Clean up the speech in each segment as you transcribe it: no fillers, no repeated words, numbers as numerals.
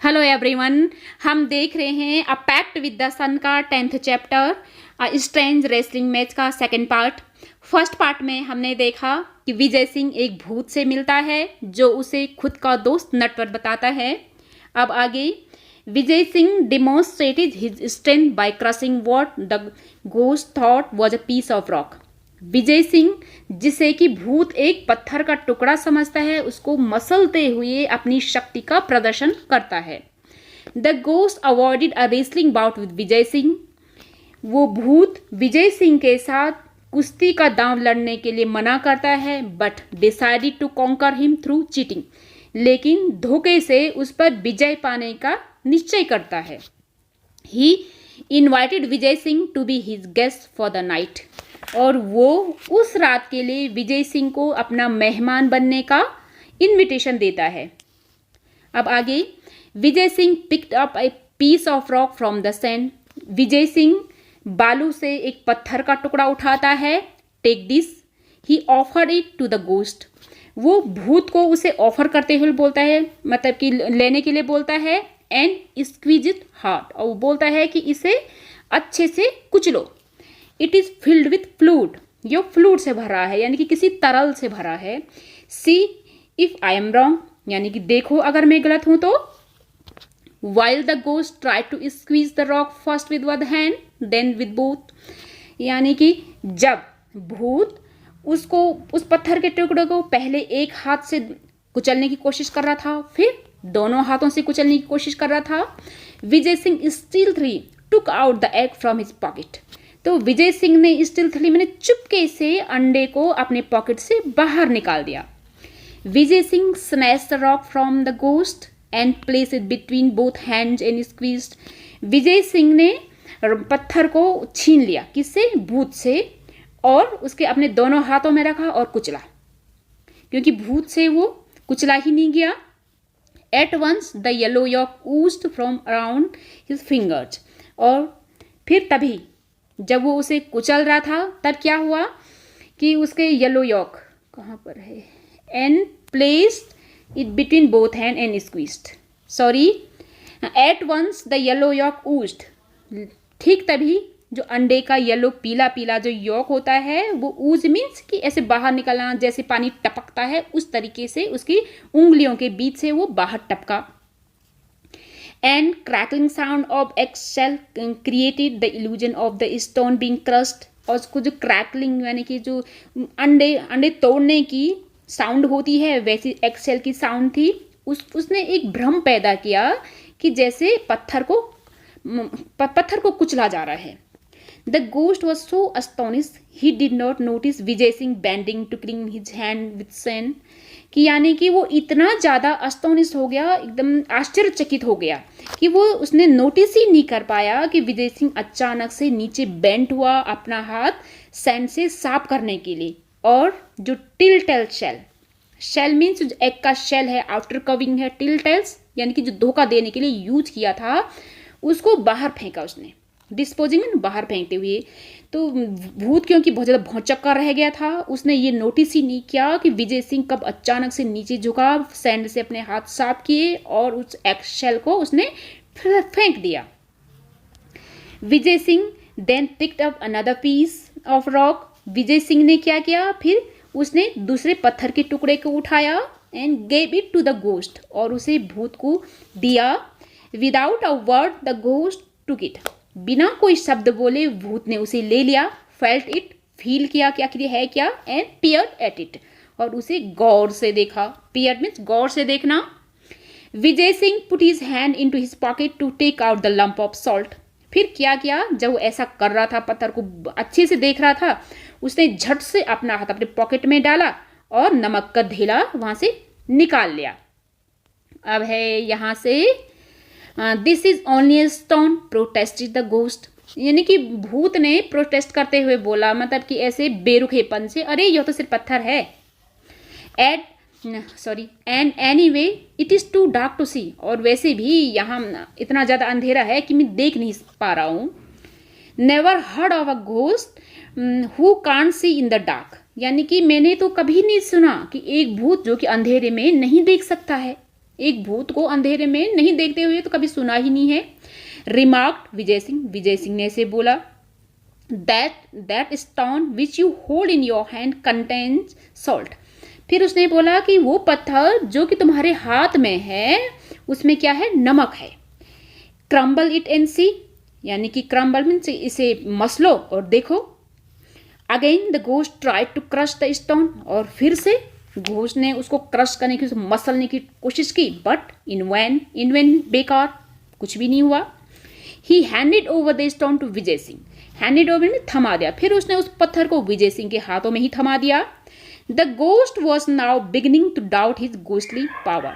Hello everyone. हम देख रहे हैं अ पैक्ट विद द सन का 10th chapter strange wrestling match का सेकंड पार्ट। फर्स्ट पार्ट में हमने देखा कि विजय सिंह एक भूत से मिलता है जो उसे खुद का दोस्त नटवर बताता है। अब आगे Vijay Singh demonstrated his strength by crushing what the ghost thought was a piece of rock. Vijay Singh जिसे कि भूत एक पत्थर का टुकड़ा समझता है, उसको मसलते हुए अपनी शक्ति का प्रदर्शन करता है। The ghost avoided a wrestling bout with Vijay Singh. वो भूत विजय सिंह के साथ कुश्ती का दांव लड़ने के लिए मना करता है, but decided to conquer him through cheating. लेकिन धोखे से उस पर विजय पाने का निश्चय करता है। He invited Vijay Singh to be his guest for the night. और वो उस रात के लिए विजय सिंह को अपना मेहमान बनने का इनविटेशन देता है। अब आगे Vijay Singh picked up a piece of rock from the sand. Vijay Singh बालू से एक पत्थर का टुकड़ा उठाता है। Take this, he offered it to the ghost. वो भूत को उसे ऑफर करते हुए बोलता है, मतलब कि लेने के लिए बोलता है। एंड स्क्वीज इट हार्ड, और वो बोलता है कि इसे अच्छे से कुचलो। It is filled with fluid, यो फ्लूड से भरा है, यानी कि किसी तरल से भरा है। See if I am wrong, यानी कि देखो अगर मैं गलत हूं तो। While the ghost try to squeeze the rock first with one hand then with both. यानी कि जब भूत उसको उस पत्थर के टुकड़े को पहले एक हाथ से कुचलने की कोशिश कर रहा था, फिर दोनों हाथों से कुचलने की कोशिश कर रहा था, Vijay Singh stealthily took out the egg from his pocket. तो विजय सिंह ने स्टीलथली मैंने चुपके से अंडे को अपने पॉकेट से बाहर निकाल दिया। Vijay Singh snatched the rock from the ghost and place it between both hands and squeezed. Vijay Singh ने पत्थर को छीन लिया, किससे? भूत से, और उसके अपने दोनों हाथों में रखा और कुचला, क्योंकि भूत से वो कुचला ही नहीं गया। At once the yellow yolk oozed from around his fingers. और फिर तभी जब वो उसे कुचल रहा था, तब क्या हुआ कि उसके येलो यॉक कहाँ पर है, and placed it between both hand and squeezed. Sorry, at once the yellow yolk oozed, ठीक तभी जो अंडे का येलो पीला पीला जो यॉक होता है, वो ऊज मीन्स कि ऐसे बाहर निकलना, जैसे पानी टपकता है उस तरीके से उसकी उंगलियों के बीच से वो बाहर टपका। And crackling sound of eggshell created the illusion of the stone being crushed। और उसको जो क्रैकलिंग यानी कि जो अंडे तोड़ने की साउंड होती है, वैसी एगशेल की साउंड थी। उसने एक भ्रम पैदा किया कि जैसे पत्थर को कुचला जा रहा है। The ghost was so astonished he did not notice Vijay Singh bending to cling his hand with sand. कि यानी कि वो इतना ज़्यादा अस्तोनिश हो गया, एकदम आश्चर्यचकित हो गया कि वो उसने नोटिस ही नहीं कर पाया कि विजय सिंह अचानक से नीचे बेंट हुआ अपना हाथ सैंड से साफ करने के लिए, और जो टिल टेल शेल मीन्स जो एग का शेल है, आउटर कविंग है, टिल टेल्स यानी कि जो धोखा देने के लिए यूज किया था, उसको बाहर फेंका उसने, डिस्पोजिंग में बाहर फेंकते हुए। तो भूत क्योंकि बहुत ज़्यादा भौचक्का रह गया था, उसने ये नोटिस ही नहीं किया कि विजय सिंह कब अचानक से नीचे झुका, सैंड से अपने हाथ साफ किए और उस एगशेल को उसने फेंक दिया। Vijay Singh then picked up another piece of rock. Vijay Singh ने क्या किया, फिर उसने दूसरे पत्थर के टुकड़े को उठाया and gave it to the ghost, और उसे भूत को दिया। Without a word the ghost took it. बिना कोई शब्द बोले भूत ने उसे ले लिया। फेल्ट इट, फील किया क्या है क्या, एंड पियर्ड एट इट, और उसे गौर से देखा। पियर्ड मीन्स गौर से देखना। Vijay Singh put his hand into his pocket to take out the lump of salt. फिर क्या किया, जब वो ऐसा कर रहा था, पत्थर को अच्छे से देख रहा था, उसने झट से अपना हाथ अपने पॉकेट में डाला और नमक का ढेला वहां से निकाल लिया। अब है यहाँ से this is only a stone protested the ghost. यानी कि भूत ने प्रोटेस्ट करते हुए बोला, मतलब कि ऐसे बेरुखेपन से, अरे यह तो सिर्फ पत्थर है। And anyway it is too dark to see. और वैसे भी यहाँ इतना ज़्यादा अंधेरा है कि मैं देख नहीं पा रहा हूँ। Never heard of a ghost who can't see in the dark. यानी कि मैंने तो कभी नहीं सुना कि एक भूत जो कि अंधेरे में नहीं देख सकता है। एक भूत को अंधेरे में नहीं देखते हुए तो कभी सुना ही नहीं है। रिमार्क्ड विजय सिंह ने ऐसे बोला, that stone which you hold in your hand contains salt. फिर उसने बोला कि वो पत्थर जो कि तुम्हारे हाथ में है उसमें क्या है, नमक है। क्रम्बल इट एंड सी, यानी कि क्रम्बल मीन्स इसे मसलो और देखो। Again the ghost tried to crush the stone, और फिर से घोस्ट ने उसको क्रश करने की, मसलने की कोशिश की, बट इन वैन बेकार, कुछ भी नहीं हुआ। He handed over the stone to Vijay Singh, handed over में थमा दिया, फिर उसने उस पत्थर को विजय सिंह के हाथों में ही थमा दिया। The ghost was now beginning to doubt his ghostly power,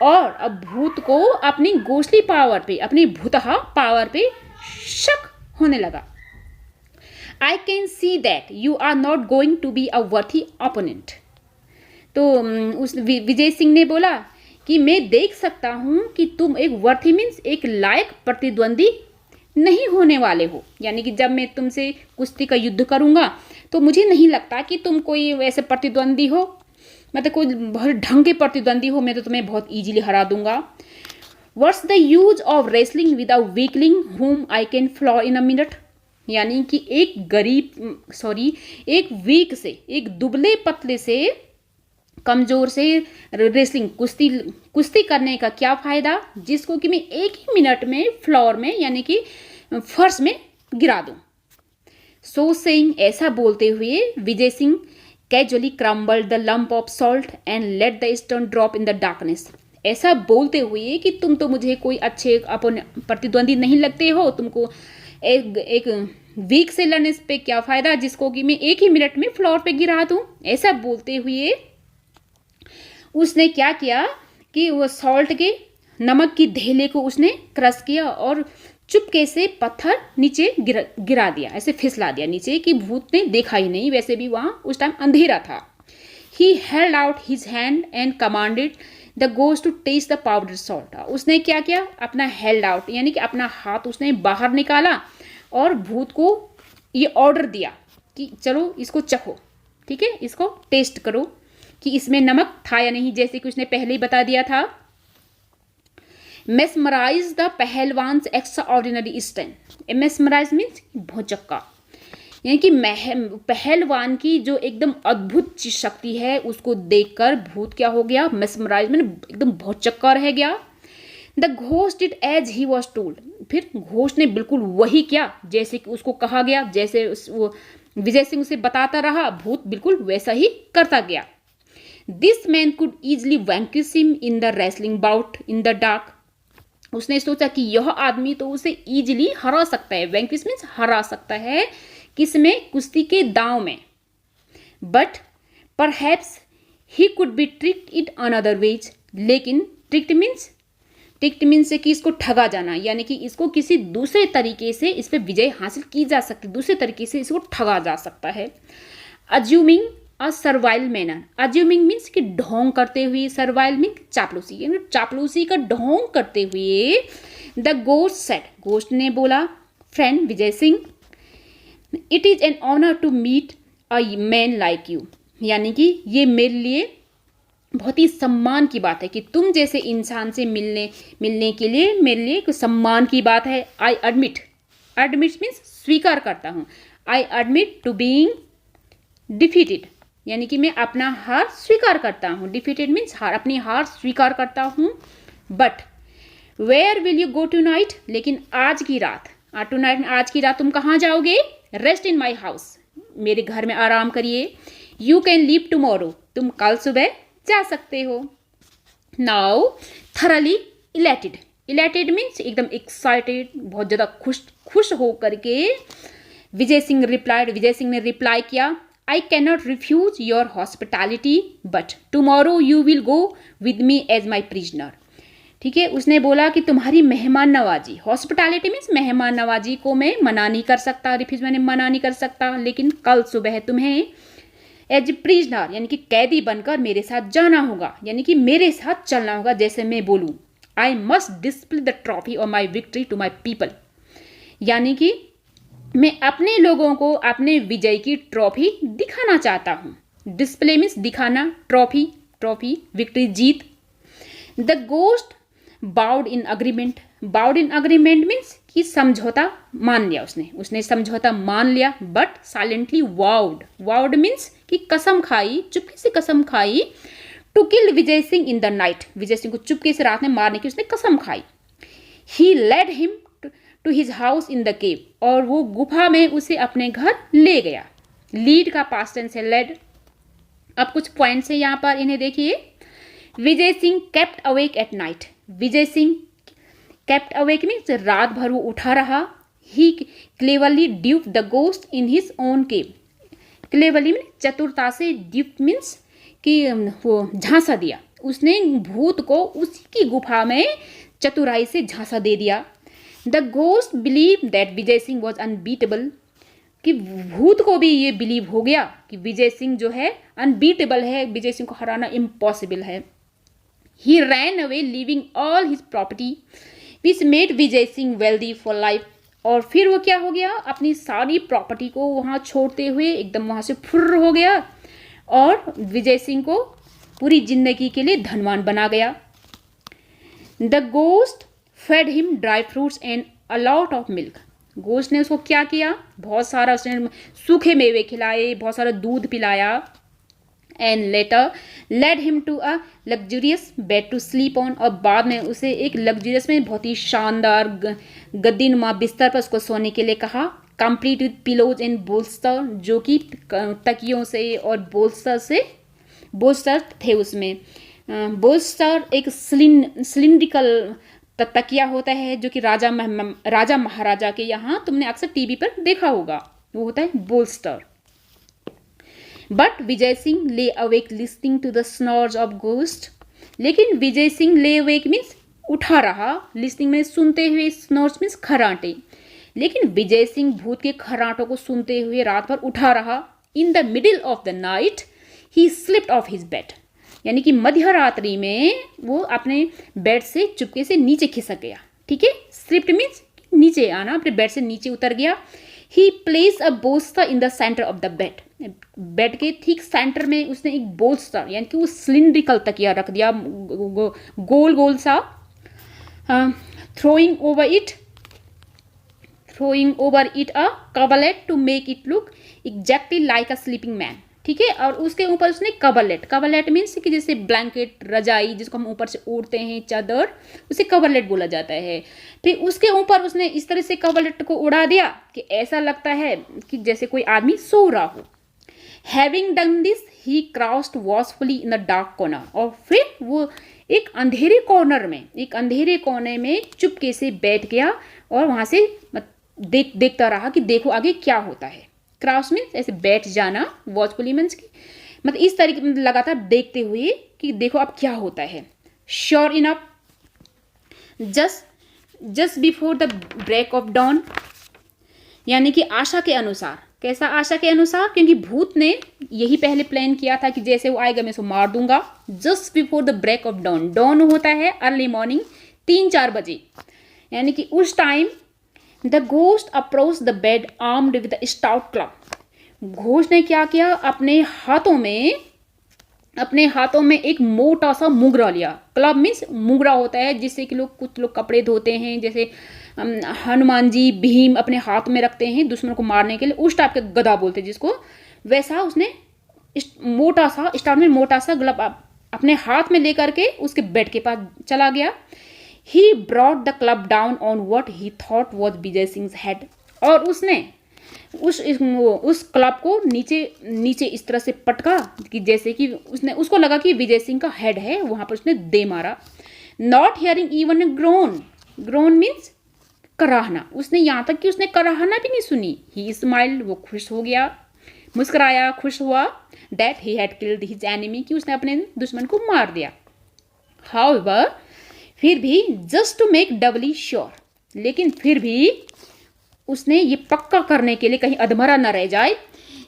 और अब भूत को अपनी गोस्टली पावर पे, अपनी भूतहा पावर पे शक होने लगा। I can see that you are not going to be a worthy opponent. तो उस विजय सिंह ने बोला कि मैं देख सकता हूँ कि तुम एक वर्थी मीन्स एक लायक प्रतिद्वंदी नहीं होने वाले हो, यानी कि जब मैं तुमसे कुश्ती का युद्ध करूँगा तो मुझे नहीं लगता कि तुम कोई वैसे प्रतिद्वंदी हो, मतलब कोई बहुत ढंग के प्रतिद्वंदी हो, मैं तो तुम्हें बहुत ईजिली हरा दूंगा। What's the use of wrestling with a weakling whom I can floor in a minute, यानी कि एक वीक से, एक दुबले पतले से, कमजोर से रेसलिंग कुश्ती करने का क्या फायदा, जिसको कि मैं एक ही मिनट में फ्लोर में, यानी कि फर्श में गिरा दूं। सो सेइंग, ऐसा बोलते हुए Vijay Singh casually crumbled the lump of salt and let the stone drop in the darkness. ऐसा बोलते हुए कि तुम तो मुझे कोई अच्छे अपन प्रतिद्वंदी नहीं लगते हो, तुमको एक वीक से लड़ने पे क्या फायदा, जिसको कि मैं एक ही मिनट में फ्लोर पे गिरा दूं। ऐसा बोलते हुए उसने क्या किया कि वो सॉल्ट के, नमक की ढेले को उसने क्रश किया और चुपके से पत्थर नीचे गिरा दिया, ऐसे फिसला दिया नीचे कि भूत ने देखा ही नहीं, वैसे भी वहाँ उस टाइम अंधेरा था। He held out his hand and commanded the ghost to taste the powder salt. उसने क्या किया, अपना हेल्ड आउट यानी कि अपना हाथ उसने बाहर निकाला और भूत को ये ऑर्डर दिया कि चलो इसको चखो, ठीक है, इसको टेस्ट करो कि इसमें नमक था या नहीं, जैसे कि उसने पहले ही बता दिया था। Mesmerize the pahalwan's extraordinary strength. Mesmerize means भौचक्का, यानी कि पहलवान की जो एकदम अद्भुत शक्ति है उसको देखकर भूत क्या हो गया, मेस्मराइज में एकदम भौचक्का रह गया। The ghost did as he was told. फिर घोस्ट ने बिल्कुल वही किया जैसे कि उसको कहा गया, जैसे वो विजय सिंह उसे बताता रहा, भूत बिल्कुल वैसा ही करता गया। This man could easily vanquish him in the wrestling bought in the dark. उसने सोचा कि यह आदमी तो उसे ईजिली हरा सकता है, वैंक्विश मीन्स हरा सकता है, किसमें, कुश्ती के दांव में। But perhaps he could be tricked it another way. लेकिन ट्रिक्ड मीन्स से कि इसको ठगा जाना, यानी कि इसको किसी दूसरे तरीके से इस पर विजय हासिल की जा सकती, दूसरे तरीके से इसको ठगा जा सकता है। अज्यूमिंग अ सर्वाइल मैनर। अज्यूमिंग मीन्स कि ढोंग करते हुए, सर्वाइल मीन चापलूसी, यानी चापलूसी का ढोंग करते हुए। द गोस्ट सेड, गोस्ट ने बोला, friend Vijay Singh, it is an honour to meet a man like you, यानी कि ये मेरे लिए बहुत ही सम्मान की बात है कि तुम जैसे इंसान से मिलने के लिए मेरे लिए कुछ सम्मान की बात है। आई एडमिट मीन्स स्वीकार करता हूँ। I admit to being defeated, यानी कि मैं अपना हार स्वीकार करता हूँ। डिफीटेड मीन्स हार, अपनी हार स्वीकार करता हूँ। But where will you go tonight, लेकिन आज की रात, टू नाइट, आज की रात तुम कहाँ जाओगे? रेस्ट इन माई हाउस, मेरे घर में आराम करिए। यू कैन लीव टुमारो, तुम कल सुबह जा सकते हो। नाउ थरली इलेटेड मीन्स एकदम एक्साइटेड, बहुत ज़्यादा खुश हो करके विजय सिंह ने रिप्लाई किया, I can not refuse your hospitality but tomorrow you will go with me as my prisoner. ठीक है, उसने बोला कि तुम्हारी मेहमान नवाजी, हॉस्पिटैलिटी मीन्स मेहमान नवाजी को मैं मना नहीं कर सकता, रिफ्यूज मैंने मना नहीं कर सकता, लेकिन कल सुबह तुम्हें एज प्रिजनर यानी कि कैदी बनकर मेरे साथ जाना होगा, यानी कि मेरे साथ चलना होगा जैसे मैं बोलूँ। I must display the trophy of my victory to my people, यानी कि मैं अपने लोगों को अपने विजय की ट्रॉफी दिखाना चाहता हूँ। डिस्प्ले मीन्स दिखाना, ट्रॉफी विक्ट्री जीत। The ghost bowed in agreement. Bowed in agreement means कि समझौता मान लिया उसने समझौता मान लिया, but silently vowed. Vowed means कि कसम खाई, चुपके से कसम खाई, to kill Vijay Singh in the night. Vijay Singh को चुपके से रात में मारने की उसने कसम खाई। He led him to his house in the cave, और वो गुफा में उसे अपने घर ले गया। लीड का पास्ट टेंस है लेड। अब कुछ पॉइंट्स है यहाँ पर, इन्हें देखिए। Vijay Singh kept awake at night. Vijay Singh kept awake means रात भर वो उठा रहा। He cleverly dupe the ghost in his own cave. Cleverly mean चतुरता से, ड्यूप मीन्स कि वो झांसा दिया, उसने भूत को उसी की गुफा में चतुराई से झांसा दे दिया। The ghost believe that Vijay Singh was unbeatable, कि भूत को भी ये बिलीव हो गया कि विजय सिंह जो है अनबीटेबल है, विजय सिंह को हराना इम्पॉसिबल है। He ran away leaving all his property which made Vijay Singh wealthy for life. और फिर वो क्या हो गया, अपनी सारी प्रॉपर्टी को वहाँ छोड़ते हुए एकदम वहाँ से फुर्र हो गया और विजय सिंह को पूरी जिंदगी के लिए धनवान बना गया। The ghost fed him dry fruits and a lot of milk. Ghost ने उसको क्या किया, बहुत सारा उसने सूखे मेवे खिलाए, बहुत सारा दूध पिलाया। And later led him to a luxurious bed to sleep on, और बाद में उसे एक लग्जूरियस में बहुत ही शानदार गद्दीनुमा बिस्तर पर उसको सोने के लिए कहा। Complete with pillows and bolster, जो कि तकियों से और बोल्स्टर थे उसमें। बोल्स्टर एक सिलिंड्रिकल तकिया होता है जो कि राजा महाराजा के यहाँ तुमने अक्सर टीवी पर देखा होगा, वो होता है bolster. But Vijay Singh lay awake listening to the snores of ghost. लेकिन Vijay Singh lay awake means उठा रहा, लिस्निंग में सुनते हुए, स्नोर्स मीन्स खराटे। लेकिन विजय सिंह भूत के खराटों को सुनते हुए रात भर उठा रहा। In the middle of the night he slipped of his bed, यानी कि मध्य रात्रि में वो अपने बेड से चुपके से नीचे खिसक गया। ठीक है, स्लिप्ड मीन्स नीचे आना, अपने बेड से नीचे उतर गया। He place a bolster in the centre of the bed. Bed के ठीक सेंटर में उसने एक बोल्स्टर यानी कि वो सिलिंड्रिकल तकिया रख दिया, गोल गोल सा। Throwing over it a coverlet to make it look exactly like a sleeping man. ठीक है, और उसके ऊपर उसने कवरलेट मीन्स कि जैसे ब्लैंकेट, रजाई जिसको हम ऊपर से ओढ़ते हैं, चादर, उसे कवरलेट बोला जाता है। फिर उसके ऊपर उसने इस तरह से कवरलेट को उड़ा दिया कि ऐसा लगता है कि जैसे कोई आदमी सो रहा हो। Having done this he crouched watchfully in the dark corner, और फिर वो एक अंधेरे कोने में चुपके से बैठ गया और वहां से देखता रहा कि देखो आगे क्या होता है। क्राउस मीन्स ऐसे बैठ जाना, वॉचफुली मीन्स की मतलब इस तरीके में लगातार देखते हुए कि देखो अब क्या होता है। Sure enough just before the break of dawn, यानी कि आशा के अनुसार। कैसा आशा के अनुसार? क्योंकि भूत ने यही पहले प्लान किया था कि जैसे वो आएगा मैं उसको मार दूंगा। Just before the break of dawn, dawn होता है अर्ली मॉर्निंग 3-4 बजे, यानी कि उस time the ghost approach the bed armed with a stout club. Ghost ने क्या किया, अपने हाथों में एक मोटा सा मुगरा लिया। क्लब मीन्स मुगरा होता है जिससे कि कुछ लोग कपड़े धोते हैं, जैसे हनुमान जी, भीम अपने हाथ में रखते हैं दुश्मन को मारने के लिए, उस टाइप के गदा बोलते हैं जिसको। वैसा उसने मोटा सा ग्लब अपने हाथ में लेकर के उसके बेड के पास चला गया। He brought the club down on what he thought was Vijay Singh head, और उसने उस क्लब को नीचे इस तरह से पटका कि जैसे कि उसको लगा कि विजय सिंह का हेड है, वहां पर उसने दे मारा। Not hearing even a groan means कराहना, उसने यहाँ तक कि उसने कराहना भी नहीं सुनी। He smiled, वो खुश हो गया, मुस्कुराया, खुश हुआ। That he had killed his enemy, कि उसने अपने दुश्मन को मार दिया। However, फिर भी just to make Dabali sure, लेकिन फिर भी उसने ये पक्का करने के लिए कहीं अधमरा न रह जाए,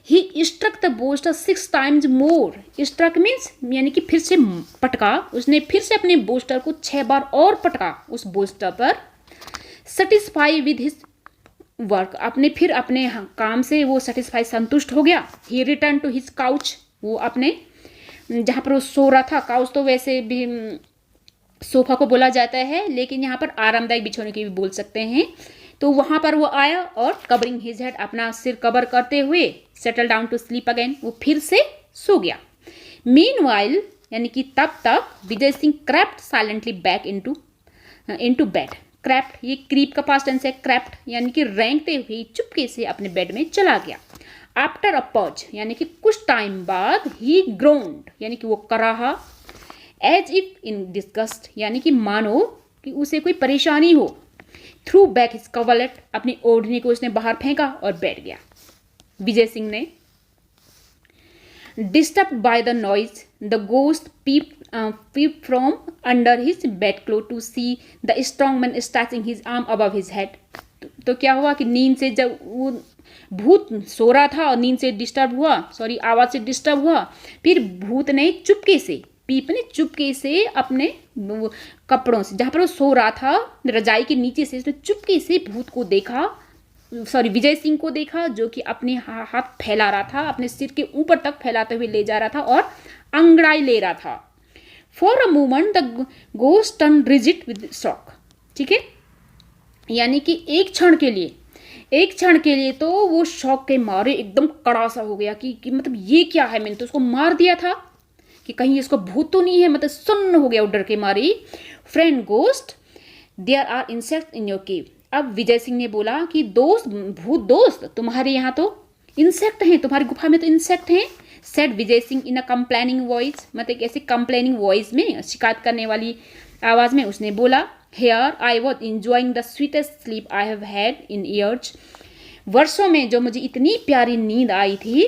he struck the bolster 6 times more. Struck means यानी कि फिर से पटका, उसने फिर से अपने बोस्टर को 6 बार और पटका उस बोस्टर पर। सेटिस्फाई विद हिज वर्क, अपने काम से वो सेटिस्फाई, संतुष्ट हो गया। ही रिटर्न टू हिज काउच, वो अपने जहाँ पर वो सो रहा था, काउच तो वैसे भी सोफा को बोला जाता है, लेकिन यहाँ पर आरामदायक बिछौने की भी बोल सकते हैं। तो वहाँ पर वो आया और कवरिंग हिज हेड, अपना सिर कवर करते हुए, settle down to sleep again, वो फिर से सो गया। मीनवाइल यानी कि तब तक Vijay Singh crept silently back into bed. Crept, ये क्रीप का पास्ट टेंस है, क्रेप्ट यानी कि रेंगते हुए चुपके से अपने बेड में चला गया। आफ्टर अ पॉज यानी कि कुछ टाइम बाद, ही ग्रोन्ड यानी कि वो कराहा, एज इफ इन डिस्गस्ट यानी कि मानो कि उसे कोई परेशानी हो। थ्रू बैक हिज कवलेट, अपनी ओढ़नी को उसने बाहर फेंका और बैठ गया। विजय सिंह ने disturbed by the noise, the ghost peeped from under his bedclothes to see the strong man stretching his arm above his head। तो क्या हुआ कि नींद से, जब वो भूत सो रहा था और नींद से डिस्टर्ब हुआ, सॉरी आवाज से डिस्टर्ब हुआ, फिर भूत ने चुपके से, पीप ने चुपके से अपने कपड़ों से, जहां पर वो सो रहा था रजाई के नीचे से, उसने चुपके से भूत को देखा, सॉरी विजय सिंह को देखा, जो कि अपने हाथ फैला रहा था, अपने सिर के ऊपर तक फैलाते हुए ले जा रहा था और अंगड़ाई ले रहा था। For a moment the ghost turn rigid with shock. ठीक है, यानी कि एक क्षण के लिए तो वो शॉक के मारे एकदम कड़ा सा हो गया कि मतलब ये क्या है, मैंने तो उसको मार दिया था, कि कहीं इसको भूत तो नहीं है, मतलब सुन्न हो गया डर के मारे। Friend ghost, there are insects in your cave. अब विजय सिंह ने बोला कि दोस्त, भूत दोस्त, तुम्हारे यहाँ तो इंसेक्ट हैं, तुम्हारी गुफा में तो इंसेक्ट हैं। सेड विजय सिंह इन अ कंप्लेनिंग वॉइस, मतलब ऐसे कंप्लेनिंग वॉइस में, शिकायत करने वाली आवाज में उसने बोला, here I was enjoying the sweetest sleep I have had in years. वर्षों में जो मुझे इतनी प्यारी नींद आई थी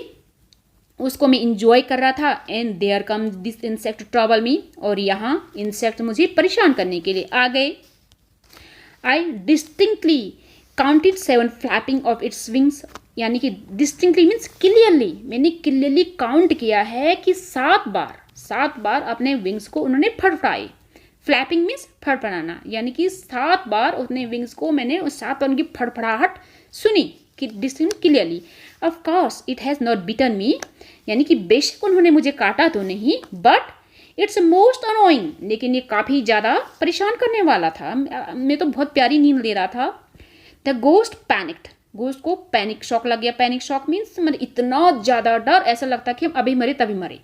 उसको मैं इंजॉय कर रहा था। And there come this insect trouble me, और यहाँ इंसेक्ट मुझे परेशान करने के लिए आ गए। आई distinctly counted 7 flapping of its wings, यानी कि डिस्टिंक्टली मीन्स क्लियरली, मैंने क्लियरली काउंट किया है कि 7 बार अपने विंग्स को उन्होंने फड़फड़ाए। फ्लैपिंग मीन्स फड़फड़ाना, यानी कि 7 बार अपने विंग्स को मैंने 7 बार उनकी फड़फड़ाहट सुनी कि distinct clearly. Of course it has not bitten me, यानी कि बेशक उन्होंने मुझे काटा तो नहीं, बट इट्स मोस्ट अनोइंग, लेकिन ये काफ़ी ज़्यादा परेशान करने वाला था, मैं तो बहुत प्यारी नींद ले रहा था। द गोस्ट पैनिक्ड, गोस्ट को पैनिक शॉक लग गया। पैनिक शॉक मीन्स मतलब इतना ज़्यादा डर, ऐसा लगता कि हम अभी मरे तभी मरे।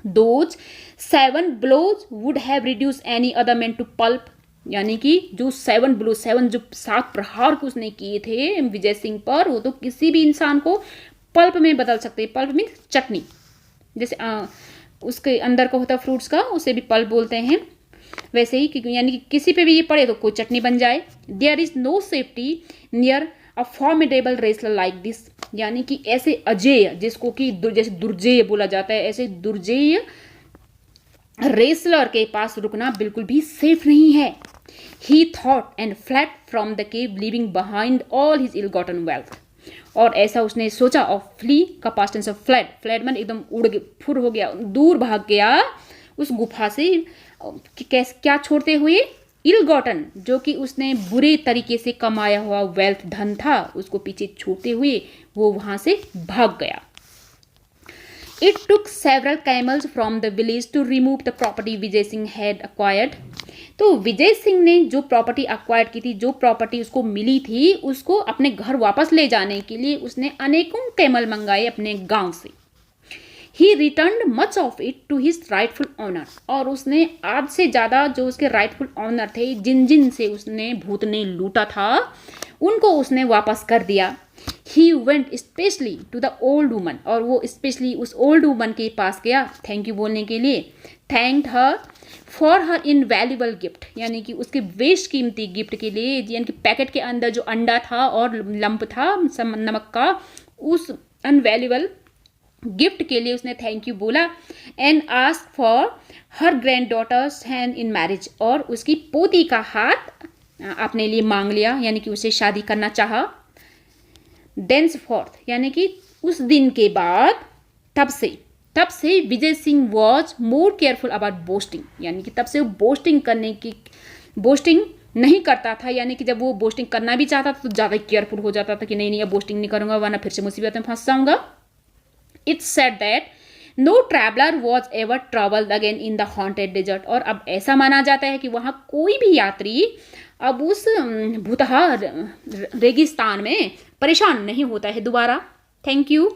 Those 7 blows would have reduce any other man to pulp, यानी कि जो 7 blows, 7 जो 7 प्रहार को उसने किए थे विजय सिंह पर, वो तो किसी भी इंसान को पल्प में बदल सकते हैं। पल्प मीन्स चटनी, जैसे उसके अंदर का होता है फ्रूट्स का, उसे भी पल्प बोलते हैं, वैसे ही यानी कि किसी पे भी ये पड़े तो कोई चटनी बन जाए। There is no safety near a formidable wrestler like this, यानी कि ऐसे अजेय, जिसको कि जैसे दुर्जेय बोला जाता है, ऐसे दुर्जेय रेसलर के पास रुकना बिल्कुल भी सेफ नहीं है। He thought and fled from the cave leaving behind all his ill gotten wealth, और ऐसा उसने सोचा। और फ्ली का past tense of fled, fled मन एकदम उड़ गया, फुर हो गया, दूर भाग गया उस गुफा से, क्या छोड़ते हुए, इल गॉटन, जो कि उसने बुरे तरीके से कमाया हुआ वेल्थ, धन था, उसको पीछे छोड़ते हुए वो वहां से भाग गया। It took several camels from the village to remove the property Vijay Singh had acquired. तो विजय सिंह ने जो प्रॉपर्टी अक्वायर की थी, जो प्रॉपर्टी उसको मिली थी, उसको अपने घर वापस ले जाने के लिए उसने अनेकों कैमल मंगाए अपने गांव से। He return much of it to his rightful owner, और उसने आध से ज़्यादा जो उसके राइटफुल ऑनर थे, जिन जिन से उसने भूत ने लूटा था, उनको उसने वापस कर दिया। He went specially to the old woman, और वो स्पेशली उस ओल्ड वुमन के पास गया थैंक यू बोलने के लिए। Thanked her for her invaluable gift, यानी कि उसके बेशकीमती गिफ्ट के लिए, यानी कि पैकेट के अंदर जो अंडा था और लंप था नमक का, उस अनवैल्यूबल गिफ्ट के लिए उसने थैंक यू बोला। And ask for her granddaughter's hand in marriage, और उसकी पोती का हाथ अपने लिए मांग लिया, यानी कि उसे शादी करना चाहा। देंस फोर्थ, यानी कि उस दिन के बाद, तब से Vijay Singh was more careful about boasting, यानी कि तब से वो बोस्टिंग नहीं करता था, यानी कि जब वो बोस्टिंग करना भी चाहता था तो ज़्यादा केयरफुल हो जाता था कि नहीं अब बोस्टिंग नहीं करूँगा वरना फिर से मुसीबत में फंस जाऊँगा। It's said that no traveller was ever travelled again in the haunted desert. और अब ऐसा माना जाता है कि वहाँ कोई भी यात्री अब उस भूतहा रेगिस्तान में परेशान नहीं होता है दोबारा। Thank you.